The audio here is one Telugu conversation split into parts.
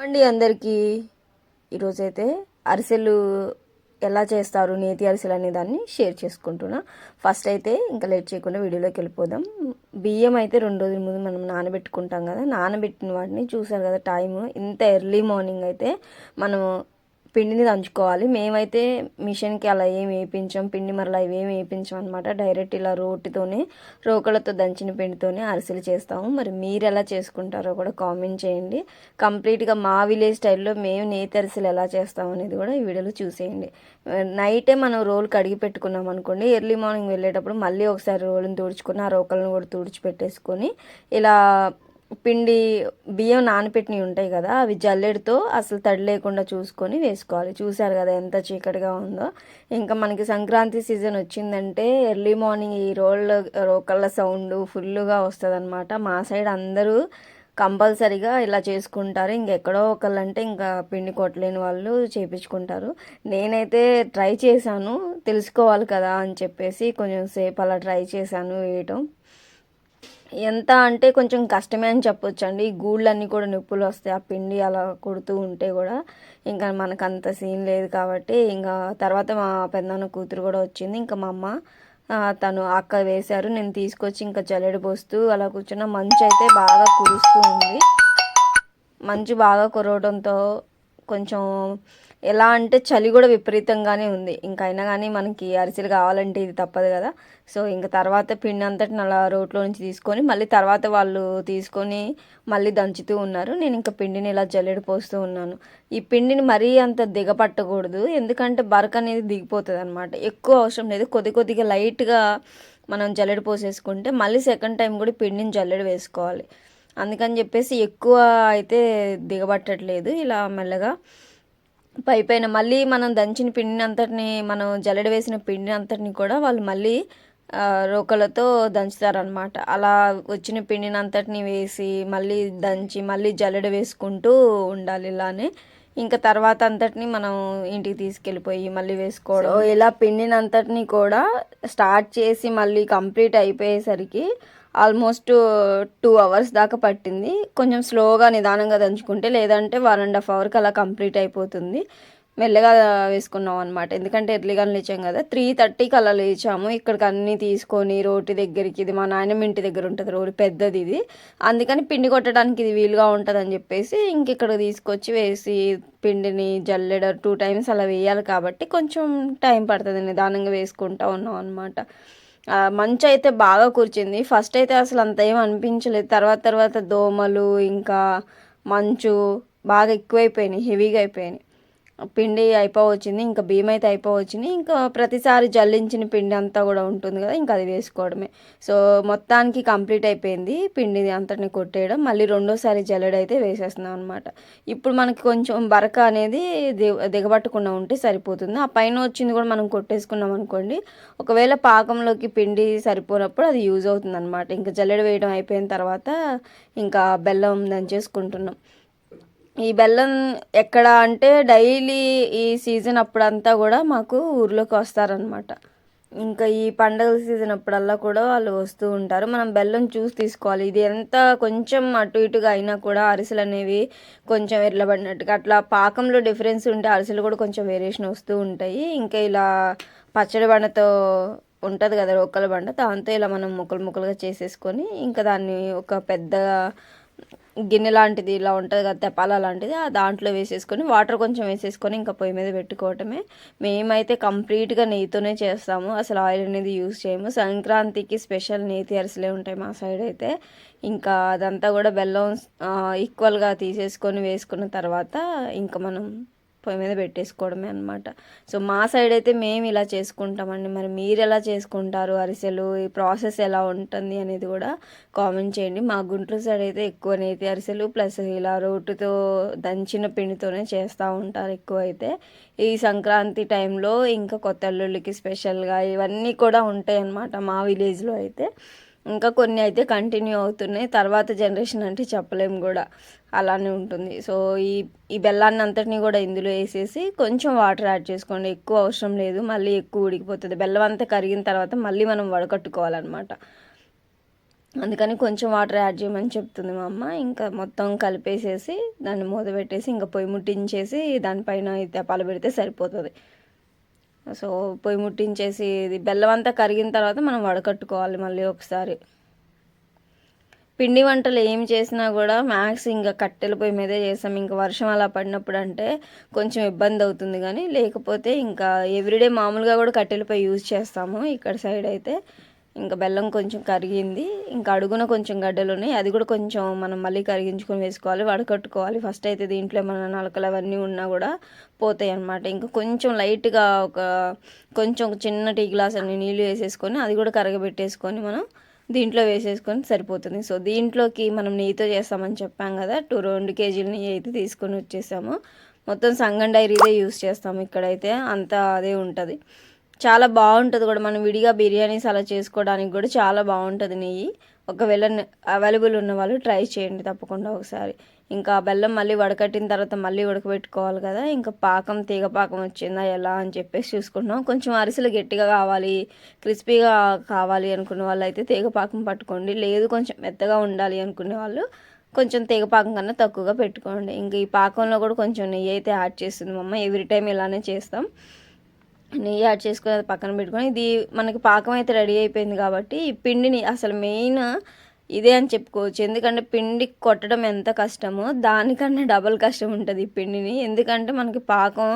అండి అందరికీ ఈరోజైతే అరిసెలు ఎలా చేస్తారు, నేతి అరిసెలు అనే దాన్ని షేర్ చేసుకుంటున్నా. ఫస్ట్ అయితే ఇంకా లేట్ చేయకుండా వీడియోలోకి వెళ్ళిపోదాం. బియ్యం అయితే 2 రోజుల ముందు మనం నానబెట్టుకుంటాం కదా, నానబెట్టిన వాటిని చూసారు కదా టైము. ఇంత ఎర్లీ మార్నింగ్ అయితే మనము పిండిని దంచుకోవాలి. మేమైతే మిషన్కి అలా ఏం వేయించాం, పిండి మరలా ఇవేం వేయించాం అనమాట. డైరెక్ట్ ఇలా రోకలతో దంచిన పిండితోనే అరిసెలు చేస్తాము. మరి మీరు ఎలా చేసుకుంటారో కూడా కామెంట్ చేయండి. కంప్లీట్గా మా విలేజ్ స్టైల్లో మేము నేతి అరిసెలు ఎలా చేస్తాం అనేది కూడా ఈ వీడియోలో చూసేయండి. నైటే మనం రోలు కడిగి పెట్టుకున్నాం అనుకోండి, ఎర్లీ మార్నింగ్ వెళ్ళేటప్పుడు మళ్ళీ ఒకసారి రోలుని తుడుచుకొని ఆ రోకలను కూడా తుడిచిపెట్టేసుకొని ఇలా బియ్యం నానపెట్టినవి ఉంటాయి కదా, అవి జల్లెడతో అసలు తడి లేకుండా చూసుకొని వేసుకోవాలి. చూసారు కదా ఎంత చీకటిగా ఉందో. ఇంకా మనకి సంక్రాంతి సీజన్ వచ్చిందంటే ఎర్లీ మార్నింగ్ ఈ రోకళ్ళ సౌండ్ ఫుల్గా వస్తుంది అనమాట. మా సైడ్ అందరూ కంపల్సరీగా ఇలా చేసుకుంటారు. ఇంకెక్కడో ఒకళ్ళంటే ఇంకా పిండి కొట్టలేని వాళ్ళు చేయించుకుంటారు. నేనైతే ట్రై చేశాను, తెలుసుకోవాలి కదా అని చెప్పేసి కొంచెం సేపు అలా ట్రై చేశాను వేయటం. ఎంత అంటే కొంచెం కష్టమే అని చెప్పొచ్చండి. ఈ గూళ్ళన్నీ కూడా నొప్పులు వస్తాయి ఆ పిండి అలా కొడుతూ ఉంటే కూడా. ఇంకా మనకు అంత సీన్ లేదు కాబట్టి ఇంకా తర్వాత మా పెద్దనాన్న కూతురు కూడా వచ్చింది. ఇంకా మా అమ్మ తను అక్క వేశారు, నేను తీసుకొచ్చి ఇంకా జల్లెడ పోస్తూ అలా కూర్చున్న. మంచు అయితే బాగా కురుస్తూ ఉంది. మంచు బాగా కురవడంతో కొంచెం ఎలా అంటే చలి కూడా విపరీతంగానే ఉంది. ఇంకైనా కానీ మనకి అరిసెలు కావాలంటే ఇది తప్పదు కదా. సో ఇంకా తర్వాత పిండి అంతటిని అలా రోట్లో నుంచి తీసుకొని మళ్ళీ తర్వాత వాళ్ళు తీసుకొని మళ్ళీ దంచుతూ ఉన్నారు. నేను ఇంకా పిండిని ఇలా జల్లెడ పోస్తూ ఉన్నాను. ఈ పిండిని మరీ అంత దిగపట్టకూడదు, ఎందుకంటే బరక అనేది దిగిపోతుంది అనమాట. ఎక్కువ అవసరం లేదు, కొద్దిగా లైట్గా మనం జల్లెడ పోసేసుకుంటే మళ్ళీ సెకండ్ టైం కూడా పిండిని జల్లెడ వేసుకోవాలి. అందుకని చెప్పేసి ఎక్కువ అయితే దిగబట్టట్లేదు. ఇలా మెల్లగా పైన మళ్ళీ మనం దంచిన పిండిని అంతటిని, మనం జల్లెడ వేసిన పిండిని అంతటిని కూడా వాళ్ళు మళ్ళీ రోకలతో దంచుతారనమాట. అలా వచ్చిన పిండిని అంతటిని వేసి మళ్ళీ దంచి మళ్ళీ జల్లెడ వేసుకుంటూ ఉండాలి ఇలానే. ఇంకా తర్వాత అంతటిని మనం ఇంటికి తీసుకెళ్ళిపోయి మళ్ళీ వేసుకోవడం. ఇలా పిండిని అంతటిని కూడా స్టార్ట్ చేసి మళ్ళీ కంప్లీట్ అయిపోయేసరికి ఆల్మోస్ట్ 2 అవర్స్ దాకా పట్టింది. కొంచెం స్లోగా నిదానంగా దంచుకుంటే, లేదంటే 1.5 అవర్కి అలా కంప్లీట్ అయిపోతుంది. మెల్లగా వేసుకున్నాం అనమాట, ఎందుకంటే ఎర్లీగా లేచాం కదా. 3:30కి అలా లేచాము. ఇక్కడికి అన్నీ తీసుకొని రోటి దగ్గరికి, ఇది మా నాయనమ్మ ఇంటి దగ్గర ఉంటుంది రోడ్డు పెద్దది ఇది, అందుకని పిండి కొట్టడానికి ఇది వీలుగా ఉంటుంది అని చెప్పేసి ఇంక ఇక్కడ తీసుకొచ్చి వేసి పిండిని జల్లెడ 2 టైమ్స్ అలా వేయాలి కాబట్టి కొంచెం టైం పడుతుంది. నిదానంగా వేసుకుంటూ ఉన్నాం అనమాట. మంచు అయితే బాగా కూర్చింది. ఫస్ట్ అయితే అసలు అంత ఏం అనిపించలేదు. తర్వాత దోమలు ఇంకా మంచు బాగా ఎక్కువైపోయినాయి, హెవీగా అయిపోయినాయి. పిండి అయిపోవచ్చింది, ఇంకా బియ్యం అయితే అయిపోవచ్చింది. ఇంకా ప్రతిసారి జల్లించిన పిండి అంతా కూడా ఉంటుంది కదా, ఇంకా అది వేసుకోవడమే. సో మొత్తానికి కంప్లీట్ అయిపోయింది పిండి అంతటిని కొట్టేయడం. మళ్ళీ రెండోసారి జల్లెడ అయితే వేసేస్తున్నాం అనమాట. ఇప్పుడు మనకి కొంచెం బరక అనేది దిగబట్టకుండా ఉంటే సరిపోతుంది. ఆ పైన వచ్చింది కూడా మనం కొట్టేసుకున్నాం అనుకోండి, ఒకవేళ పాకంలోకి పిండి సరిపోనప్పుడు అది యూజ్ అవుతుంది అనమాట. ఇంకా జల్లెడ వేయడం అయిపోయిన తర్వాత ఇంకా బెల్లం దంచేసుకుంటున్నాం. ఈ బెల్లం ఎక్కడ అంటే డైలీ ఈ సీజన్ అప్పుడంతా కూడా మాకు ఊర్లోకి వస్తారనమాట. ఇంకా ఈ పండగల సీజన్ అప్పుడల్లా కూడా వాళ్ళు వస్తూ ఉంటారు. మనం బెల్లం చూసి తీసుకోవాలి. ఇది ఎంత కొంచెం అటు ఇటుగా అయినా కూడా అరిసెలు అనేవి కొంచెం ఎర్రబడినట్టుగా అట్లా పాకంలో డిఫరెన్స్ ఉంటే అరిసెలు కూడా కొంచెం వేరియేషన్ వస్తూ ఉంటాయి. ఇంకా ఇలా పచ్చడి బండతో ఉంటుంది కదా, రోకల బండ, దాంతో ఇలా మనం ముక్కలుగా చేసేసుకొని ఇంకా దాన్ని ఒక పెద్ద గిన్నె లాంటిది ఇలా ఉంటుంది కదా, తెపాల లాంటిది, దాంట్లో వేసేసుకొని వాటర్ కొంచెం వేసేసుకొని ఇంకా పొయ్యి మీద పెట్టుకోవటమే. మేమైతే కంప్లీట్గా నెయ్యితోనే చేస్తాము, అసలు ఆయిల్ అనేది యూజ్ చేయము. సంక్రాంతికి స్పెషల్ నేతి అరిసెలే ఉంటాయి మా సైడ్ అయితే. ఇంకా అదంతా కూడా బెల్లం ఈక్వల్గా తీసేసుకొని వేసుకున్న తర్వాత ఇంకా మనం పొయ్యి మీద పెట్టేసుకోవడమే అనమాట. సో మా సైడ్ అయితే మేము ఇలా చేసుకుంటామండి. మరి మీరు ఎలా చేసుకుంటారు అరిసెలు, ఈ ప్రాసెస్ ఎలా ఉంటుంది అనేది కూడా కామెంట్ చేయండి. మా గుంటూరు సైడ్ అయితే ఎక్కువ నేతి అరిసెలు ప్లస్ ఇలా రోటితో దంచిన పిండితోనే చేస్తూ ఉంటారు ఎక్కువ అయితే. ఈ సంక్రాంతి టైంలో ఇంకా కొత్త అల్లుళ్ళకి స్పెషల్గా ఇవన్నీ కూడా ఉంటాయి అన్నమాట మా విలేజ్లో అయితే. ఇంకా కొన్ని అయితే కంటిన్యూ అవుతున్నాయి, తర్వాత జనరేషన్ అంటే చెప్పలేము కూడా, అలానే ఉంటుంది. సో ఈ బెల్లాన్ని అంతటిని కూడా ఇందులో వేసేసి కొంచెం వాటర్ యాడ్ చేసుకోండి, ఎక్కువ అవసరం లేదు, మళ్ళీ ఎక్కువ ఉడికిపోతుంది. బెల్లం అంతా కరిగిన తర్వాత మళ్ళీ మనం వడకట్టుకోవాలన్నమాట. అందుకని కొంచెం వాటర్ యాడ్ చేయమని చెప్తుంది మా అమ్మ. ఇంకా మొత్తం కలిపేసేసి దాన్ని మూత పెట్టేసి ఇంకా పొయ్యి ముట్టించేసి దానిపైన తెపాలు పెడితే సరిపోతుంది. సో పొయ్యి ముట్టించేసి ఇది బెల్లం అంతా కరిగిన తర్వాత మనం వడకట్టుకోవాలి మళ్ళీ ఒకసారి. పిండి వంటలు ఏం చేసినా కూడా మ్యాక్స్ ఇంకా కట్టెల పొయ్యి మీదే చేస్తాం. ఇంకా వర్షం అలా పడినప్పుడు అంటే కొంచెం ఇబ్బంది అవుతుంది, కానీ లేకపోతే ఇంకా ఎవ్రీడే మామూలుగా కూడా కట్టెల పొయ్యి యూజ్ చేస్తాము ఇక్కడ సైడ్ అయితే. ఇంకా బెల్లం కొంచెం కరిగింది, ఇంకా అడుగున కొంచెం గడ్డలు ఉన్నాయి, అది కూడా కొంచెం మనం మళ్ళీ కరిగించుకొని వేసుకోవాలి, వడకట్టుకోవాలి. ఫస్ట్ అయితే దీంట్లో మన నలకలు అవన్నీ ఉన్నా కూడా పోతాయి అన్నమాట. ఇంకా కొంచెం లైట్గా కొంచెం చిన్న టీ గ్లాస్ అన్ని నీళ్ళు వేసేసుకొని అది కూడా కరగబెట్టేసుకొని మనం దీంట్లో వేసేసుకొని సరిపోతుంది. సో దీంట్లోకి మనం నెయ్యితో చేస్తామని చెప్పాం కదా, 2 కేజీల నెయ్యి అయితే తీసుకొని వచ్చేసాము. మొత్తం సంగం డైరీదే యూస్ చేస్తాము ఇక్కడైతే, అంతా అదే ఉంటుంది. చాలా బాగుంటుంది కూడా, మనం విడిగా బిర్యానీస్ అలా చేసుకోవడానికి కూడా చాలా బాగుంటుంది నెయ్యి. ఒకవేళ అవైలబుల్ ఉన్న వాళ్ళు ట్రై చేయండి తప్పకుండా ఒకసారి. ఇంకా బెల్లం మళ్ళీ వడకట్టిన తర్వాత మళ్ళీ ఉడకబెట్టుకోవాలి కదా, ఇంకా పాకం తీగ పాకం వచ్చిందా ఎలా అని చెప్పేసి చూసుకుంటున్నాం. కొంచెం అరిసెలు గట్టిగా కావాలి, క్రిస్పీగా కావాలి అనుకున్న వాళ్ళు అయితే తీగ పాకం పట్టుకోండి, లేదు కొంచెం మెత్తగా ఉండాలి అనుకునే వాళ్ళు కొంచెం తీగ పాకం కన్నా తక్కువగా పెట్టుకోండి. ఇంకా ఈ పాకంలో కూడా కొంచెం నెయ్యి అయితే యాడ్ చేస్తుంది మా అమ్మ, ఎవ్రీ టైం ఇలానే చేస్తాం. నెయ్యి యాడ్ చేసుకొని అది పక్కన పెట్టుకొని, ఇది మనకి పాకం అయితే రెడీ అయిపోయింది కాబట్టి ఈ పిండిని అసలు మెయిన్ ఇదే అని చెప్పుకోవచ్చు. ఎందుకంటే పిండి కొట్టడం ఎంత కష్టమో దానికన్నా డబల్ కష్టం ఉంటుంది ఈ పిండిని. ఎందుకంటే మనకి పాకం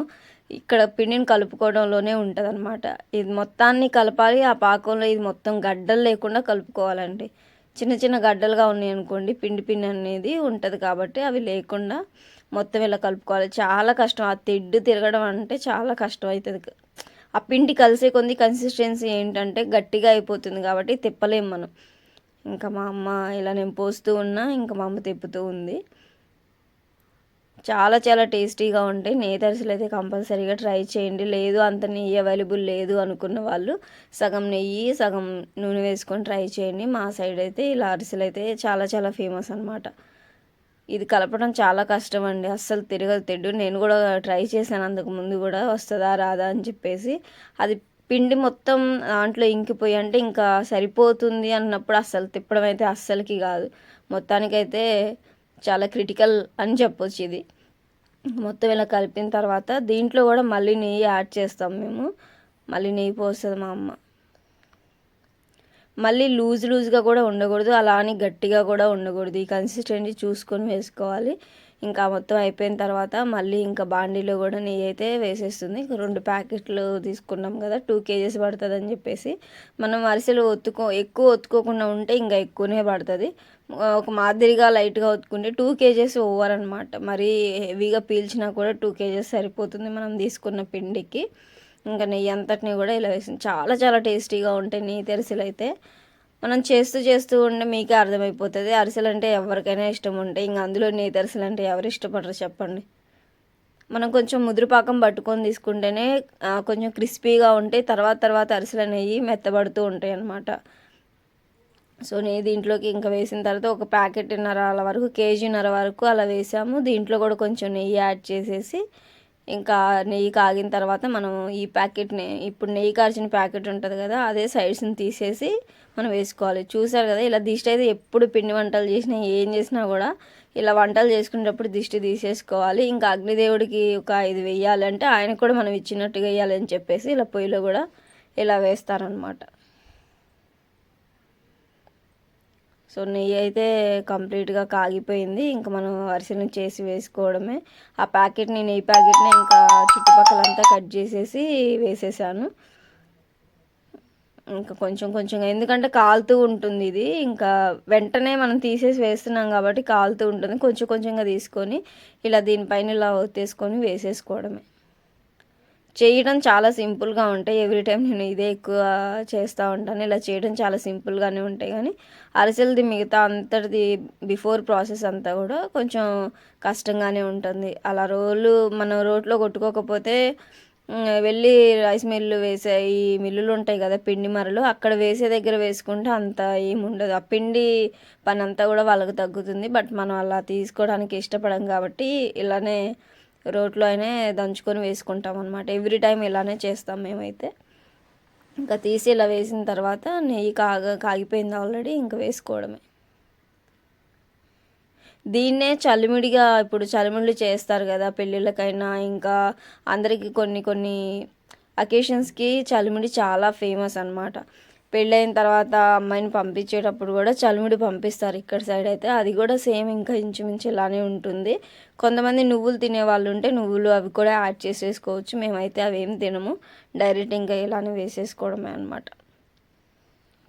ఇక్కడ పిండిని కలుపుకోవడంలోనే ఉంటుంది అనమాట. ఇది మొత్తాన్ని కలపాలి, ఆ పాకంలో ఇది మొత్తం గడ్డలు లేకుండా కలుపుకోవాలండి. చిన్న చిన్న గడ్డలుగా ఉన్నాయి అనుకోండి, పిండి అనేది ఉంటుంది కాబట్టి అవి లేకుండా మొత్తం ఇలా కలుపుకోవాలి. చాలా కష్టం, ఆ తెడ్డు తిరగడం అంటే చాలా కష్టం అవుతుంది. ఆ పిండి కలిసే కొంది కన్సిస్టెన్సీ ఏంటంటే గట్టిగా అయిపోతుంది కాబట్టి తిప్పలేం మనం. ఇంకా మా అమ్మ ఇలా నేను పోస్తూ ఉన్నా, ఇంకా మా అమ్మ తిప్పుతూ ఉంది. చాలా చాలా టేస్టీగా ఉంటాయి నెయ్యి అరిసెలు అయితే కంపల్సరీగా ట్రై చేయండి. లేదు అంత నెయ్యి అవైలబుల్ లేదు అనుకున్న వాళ్ళు సగం నెయ్యి సగం నూనె వేసుకొని ట్రై చేయండి. మా సైడ్ అయితే ఇలా అరిసెలు అయితే చాలా చాలా ఫేమస్ అనమాట. ఇది కలపడం చాలా కష్టం అండి, అస్సలు తిరగదు తెడ్డు. నేను కూడా ట్రై చేశాను అంతకు ముందు కూడా, వస్తుందా రాదా అని చెప్పేసి. అది పిండి మొత్తం దాంట్లో ఇంకిపోయి అంటే ఇంకా సరిపోతుంది అన్నప్పుడు అస్సలు తిప్పడం అయితే అస్సలకి కాదు. మొత్తానికైతే చాలా క్రిటికల్ అని చెప్పొచ్చు ఇది. మొత్తం ఇలా కలిపిన తర్వాత దీంట్లో కూడా మళ్ళీ నెయ్యి యాడ్ చేస్తాం మేము, మళ్ళీ నెయ్యి పోస్తుంది మా అమ్మ. మళ్ళీ లూజ్గా కూడా ఉండకూడదు, అలా అని గట్టిగా కూడా ఉండకూడదు, ఈ కన్సిస్టెన్సీ చూసుకొని వేసుకోవాలి. ఇంకా మొత్తం అయిపోయిన తర్వాత మళ్ళీ ఇంకా బాండీలో కూడా నెయ్యి అయితే వేసేస్తుంది. 2 ప్యాకెట్లు తీసుకున్నాం కదా, 2 కేజీస్ పడుతుంది అని చెప్పేసి. మనం అరిసెలు ఎక్కువ ఒత్తుకోకుండా ఉంటే ఇంకా ఎక్కువనే పడుతుంది. ఒక మాదిరిగా లైట్గా ఒత్తుకుంటే 2 కేజీస్ ఓవర్ అనమాట. మరీ హెవీగా పీల్చినా కూడా 2 కేజీస్ సరిపోతుంది మనం తీసుకున్న పిండికి. ఇంకా నెయ్యి అంతటిని కూడా ఇలా వేసింది. చాలా చాలా టేస్టీగా ఉంటాయి నెయ్యి అరిసెలు అయితే. మనం చేస్తూ ఉంటే మీకే అర్థమైపోతుంది, అరిసెలు అంటే ఎవరికైనా ఇష్టం ఉంటాయి. ఇంకా అందులో నెయ్యి అరిసెలు అంటే ఎవరు ఇష్టపడరు చెప్పండి. మనం కొంచెం ముదురుపాకం పట్టుకొని తీసుకుంటేనే కొంచెం క్రిస్పీగా ఉంటాయి, తర్వాత అరిసెలు అనేవి మెత్తబడుతూ ఉంటాయి అన్నమాట. సో నెయ్యి దీంట్లోకి ఇంకా వేసిన తర్వాత ఒక ప్యాకెట్న్నర వరకు, కేజీన్నర వరకు అలా వేసాము. దీంట్లో కూడా కొంచెం నెయ్యి యాడ్ చేసేసి ఇంకా నెయ్యి కాగిన తర్వాత మనం ఈ ప్యాకెట్ని, ఇప్పుడు నెయ్యి కాల్చిన ప్యాకెట్ ఉంటుంది కదా, అదే సైడ్స్ని తీసేసి మనం వేసుకోవాలి. చూసారు కదా, ఇలా దిష్టి అయితే ఎప్పుడు పిండి వంటలు చేసినా ఏం చేసినా కూడా ఇలా వంటలు చేసుకునేటప్పుడు దిష్టి తీసేసుకోవాలి. ఇంకా అగ్నిదేవుడికి ఒక 5 వేయాలంటే ఆయన కూడా మనం ఇచ్చినట్టుగా వేయాలని చెప్పేసి ఇలా పొయ్యిలో కూడా ఇలా వేస్తారనమాట. సో నెయ్యి అయితే కంప్లీట్గా కాగిపోయింది, ఇంకా మనం అరిసెలను చేసి వేసుకోవడమే. ఆ ప్యాకెట్ని, నెయ్యి ప్యాకెట్ని ఇంకా చుట్టుపక్కలంతా కట్ చేసేసి వేసేసాను. ఇంకా కొంచెంగా, ఎందుకంటే కాలుతూ ఉంటుంది ఇది, ఇంకా వెంటనే మనం తీసేసి వేస్తున్నాం కాబట్టి కాలుతూ ఉంటుంది. కొంచెంగా తీసుకొని ఇలా దీనిపైన ఇలా ఒత్తేసుకొని వేసేసుకోవడమే. చేయడం చాలా సింపుల్గా ఉంటాయి. ఎవ్రీ టైం నేను ఇదే ఎక్కువ చేస్తూ ఉంటాను. ఇలా చేయడం చాలా సింపుల్గానే ఉంటాయి, కానీ అరిసెలది మిగతా అంతటిది బిఫోర్ ప్రాసెస్ అంతా కూడా కొంచెం కష్టంగానే ఉంటుంది. అలా మనం రోట్లో కొట్టుకోకపోతే వెళ్ళి రైస్ మిల్లు వేసే ఈ మిల్లులు ఉంటాయి కదా, పిండి మరలు, అక్కడ వేసే దగ్గర వేసుకుంటే అంత ఏముండదు. ఆ పిండి పని అంతా కూడా వాళ్ళకి తగ్గుతుంది. బట్ మనం అలా తీసుకోవడానికి ఇష్టపడం కాబట్టి ఇలానే రోట్లో అయినా దంచుకొని వేసుకుంటాం అనమాట. ఎవ్రీ టైం ఇలానే చేస్తాం మేమైతే. ఇంకా తీసి ఇలా వేసిన తర్వాత నెయ్యి కాగిపోయింది ఆల్రెడీ, ఇంకా వేసుకోవడమే. దీన్నే చలిమిడిగా, ఇప్పుడు చలిమిడి చేస్తారు కదా పెళ్ళిళ్ళకైనా, ఇంకా అందరికీ కొన్ని కొన్ని అకేషన్స్కి చలిమిడి చాలా ఫేమస్ అనమాట. పెళ్ళైన తర్వాత అమ్మాయిని పంపించేటప్పుడు కూడా చలిమిడి పంపిస్తారు ఇక్కడ సైడ్ అయితే. అది కూడా సేమ్ ఇంకా ఇంచుమించు ఇలానే ఉంటుంది. కొంతమంది నువ్వులు తినే వాళ్ళు ఉంటే నువ్వులు అవి కూడా యాడ్ చేసేసుకోవచ్చు. మేమైతే అవి ఏం తినము, డైరెక్ట్ ఇంకా ఇలానే వేసేసుకోవడమే అనమాట.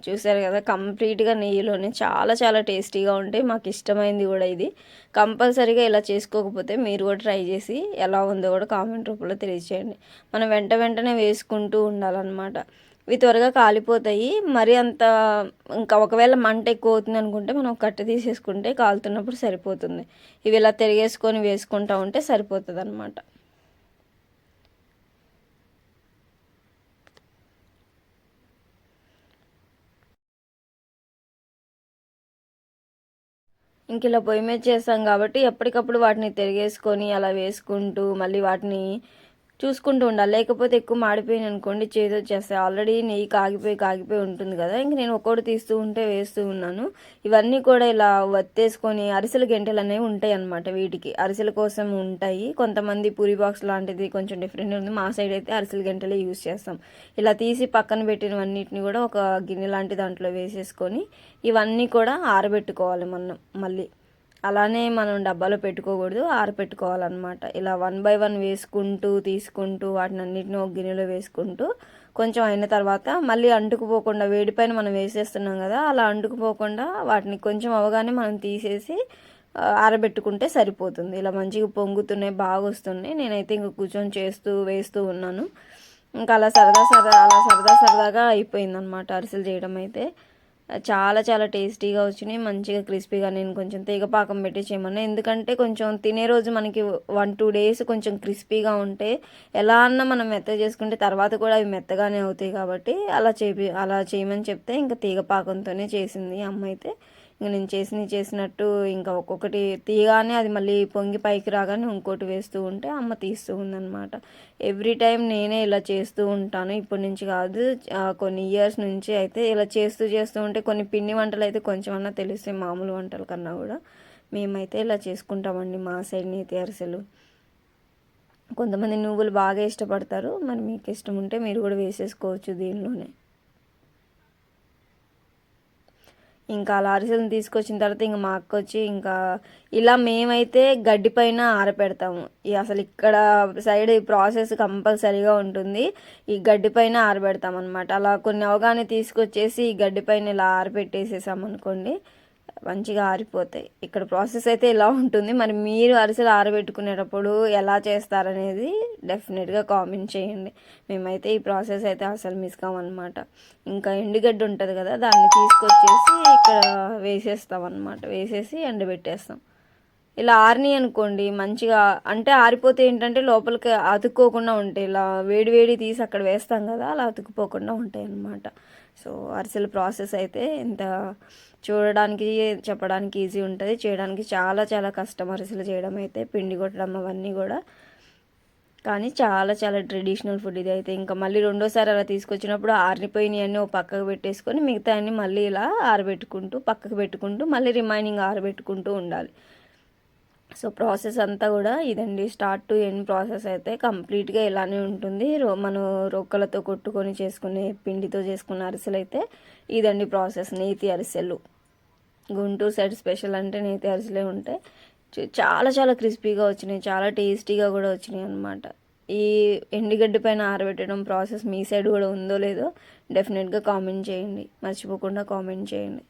చూసారు కదా, కంప్లీట్గా నెయ్యిలోనే చాలా చాలా టేస్టీగా ఉంటాయి. మాకు ఇష్టమైంది కూడా ఇది. కంపల్సరీగా ఇలా చేసుకోకపోతే మీరు కూడా ట్రై చేసి ఎలా ఉందో కూడా కామెంట్ రూపంలో తెలియజేయండి. మనం వెంటనే వేసుకుంటూ ఉండాలన్నమాట. ఇవి త్వరగా కాలిపోతాయి. మరి అంత ఇంకా ఒకవేళ మంట ఎక్కువ అవుతుంది అనుకుంటే మనం కట్టె తీసేసుకుంటే కాలుతున్నప్పుడు సరిపోతుంది. ఇవి ఇలా తిరిగేసుకొని వేసుకుంటూ ఉంటే సరిపోతుంది అనమాట. ఇంక ఇలా పొయ్యి మీద చేస్తాం కాబట్టి ఎప్పటికప్పుడు వాటిని తిరిగేసుకొని అలా వేసుకుంటూ మళ్ళీ వాటిని చూసుకుంటూ ఉండాలి. లేకపోతే ఎక్కువ మాడిపోయింది అనుకోండి, చేదు వచ్చేస్తాయి. ఆల్రెడీ నెయ్యి కాగిపోయి ఉంటుంది కదా, ఇంక నేను ఒక్కోటి తీస్తూ ఉంటే వేస్తూ ఉన్నాను. ఇవన్నీ కూడా ఇలా వత్తేసుకొని అరిసెల గెంటెలు అనేవి ఉంటాయి అన్నమాట. వీటికి అరిసెల కోసం ఉంటాయి. కొంతమంది పూరి బాక్స్ లాంటిది కొంచెం డిఫరెంట్ ఉంది. మా సైడ్ అయితే అరిసెల గెంటెలే యూజ్ చేస్తాం. ఇలా తీసి పక్కన పెట్టినవన్నిటిని కూడా ఒక గిన్నె లాంటి దాంట్లో వేసేసుకొని ఇవన్నీ కూడా ఆరబెట్టుకోవాలి మనం మళ్ళీ. అలానే మనం డబ్బాలో పెట్టుకోకూడదు, ఆరబెట్టుకోవాలన్నమాట. ఇలా 1 by 1 వేసుకుంటూ తీసుకుంటూ వాటిని అన్నిటిని ఒక గిన్నెలో వేసుకుంటూ కొంచెం అయిన తర్వాత మళ్ళీ అంటుకుపోకుండా, వేడిపైన మనం వేసేస్తున్నాం కదా, అలా అంటుకుపోకుండా వాటిని కొంచెం అవగానే మనం తీసేసి ఆరబెట్టుకుంటే సరిపోతుంది. ఇలా మంచిగా పొంగుతున్నాయి, బాగా వస్తున్నాయి. నేనైతే ఇంక కూర్చొని వేస్తూ ఉన్నాను. ఇంకా అలా సరదాగా అయిపోయిందనమాట అరిసెలు చేయడం అయితే. చాలా చాలా టేస్టీగా వచ్చినాయి, మంచిగా క్రిస్పీగా. నేను కొంచెం తీగ పాకం పెట్టి చేయమన్నా, ఎందుకంటే కొంచెం తినే రోజు మనకి 1-2 days కొంచెం క్రిస్పీగా ఉంటే ఎలా అన్నా మనం మెత్తగా చేసుకుంటే తర్వాత కూడా అవి మెత్తగానే అవుతాయి. కాబట్టి అలా చేయమని చెప్తే ఇంకా తీగ పాకంతోనే చేసింది అమ్మ అయితే. ఇంక నేను చేసినట్టు ఇంకా ఒక్కొక్కటి తీయగానే అది మళ్ళీ పొంగి పైకి రాగానే ఇంకోటి వేస్తూ ఉంటే అమ్మ తీస్తూ ఉందన్నమాట. ఎవ్రీ టైం నేనే ఇలా చేస్తూ ఉంటాను, ఇప్పటి నుంచి కాదు, కొన్ని ఇయర్స్ నుంచి అయితే ఇలా చేస్తూ ఉంటే కొన్ని పిండి వంటలు అయితే కొంచెం అన్నా తెలుస్తాయి మామూలు వంటల కన్నా కూడా. మేమైతే ఇలా చేసుకుంటామండి మా సైడ్ నేతి అరిసెలు. కొంతమంది నువ్వులు బాగా ఇష్టపడతారు, మరి మీకు ఇష్టం ఉంటే మీరు కూడా వేసేసుకోవచ్చు దీనిలోనే. ఇంకా అలా అరిసెలను తీసుకొచ్చిన తర్వాత ఇంకా మా అక్క వచ్చి ఇంకా ఇలా మేమైతే గడ్డి పైన ఆరపెడతాము. అసలు ఇక్కడ సైడ్ ఈ ప్రాసెస్ కంపల్సరీగా ఉంటుంది. ఈ గడ్డి పైన ఆరబెడతాం అనమాట. అలా కొన్ని అవగానే తీసుకొచ్చేసి ఈ గడ్డి పైన ఇలా ఆరబెట్టేసేసాం అనుకోండి, మంచిగా ఆరిపోతాయి. ఇక్కడ ప్రాసెస్ అయితే ఇలా ఉంటుంది. మరి మీరు అరిసెలు ఆరబెట్టుకునేటప్పుడు ఎలా చేస్తారనేది డెఫినెట్గా కామెంట్ చేయండి. మేమైతే ఈ ప్రాసెస్ అయితే అసలు మిస్ కామన్నమాట. ఇంకా ఎండుగడ్డ ఉంటుంది కదా, దాన్ని తీసుకొచ్చేసి ఇక్కడ వేసేస్తాం అన్నమాట. వేసేసి ఎండబెట్టేస్తాం. ఇలా ఆరిని అనుకోండి మంచిగా, అంటే ఆరిపోతే ఏంటంటే లోపలికి అతుక్కోకుండా ఉంటాయి. ఇలా వేడి తీసి అక్కడ వేస్తాం కదా, అలా అతుక్కుపోకుండా ఉంటాయి అన్నమాట. సో అరిసెల ప్రాసెస్ అయితే ఇంత చూడడానికి చెప్పడానికి ఈజీ ఉంటుంది, చేయడానికి చాలా చాలా కష్టం అరిసెలు చేయడం అయితే, పిండి కొట్టడం అవన్నీ కూడా. కానీ చాలా చాలా ట్రెడిషనల్ ఫుడ్ ఇది అయితే. ఇంకా మళ్ళీ రెండోసారి అలా తీసుకొచ్చినప్పుడు ఆరిపోయినవి అన్నీ ఒక పక్కకు పెట్టేసుకొని మిగతా అన్నీ మళ్ళీ ఇలా పక్కకు పెట్టుకుంటూ మళ్ళీ రిమైనింగ్ ఆరబెట్టుకుంటూ ఉండాలి. సో ప్రాసెస్ అంతా కూడా ఇదండి, స్టార్ట్ టు ఎండ్ ప్రాసెస్ అయితే కంప్లీట్గా ఇలానే ఉంటుంది. మనం రొక్కలతో కొట్టుకొని చేసుకునే పిండితో చేసుకునే అరిసెలు అయితే ఇదండి ప్రాసెస్. నేతి అరిసెలు గుంటూరు సైడ్ స్పెషల్ అంటే నేతి అరిసెలే ఉంటాయి. చాలా చాలా క్రిస్పీగా వచ్చినాయి, చాలా టేస్టీగా కూడా వచ్చినాయి అనమాట. ఈ ఎండుగడ్డి పైన ఆరబెట్టడం ప్రాసెస్ మీ సైడ్ కూడా ఉందో లేదో డెఫినెట్గా కామెంట్ చేయండి, మర్చిపోకుండా కామెంట్ చేయండి.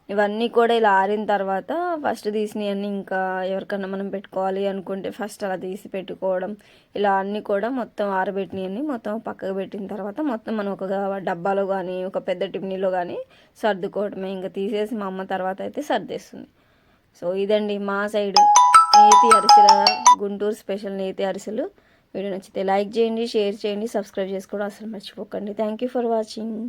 ఇవన్నీ కూడా ఇలా ఆరిన తర్వాత ఫస్ట్ తీసినవన్నీ ఇంకా ఎవరికన్నా మనం పెట్టుకోవాలి అనుకుంటే ఫస్ట్ అలా తీసి పెట్టుకోవడం. ఇలా అన్నీ కూడా మొత్తం ఆరబెట్టినవన్నీ మొత్తం పక్కకు పెట్టిన తర్వాత మొత్తం మనం ఒక డబ్బాలో కానీ ఒక పెద్ద టిఫిన్లో కానీ సర్దుకోవడమే. ఇంకా తీసేసి మా అమ్మ తర్వాత అయితే సర్దేస్తుంది. సో ఇదండి మా సైడ్ నేతి అరిసెల, గుంటూరు స్పెషల్ నేతి అరిసెలు. వీడియో నచ్చితే లైక్ చేయండి, షేర్ చేయండి, సబ్స్క్రైబ్ చేసుకోవడం అసలు మర్చిపోకండి. Thank you for watching.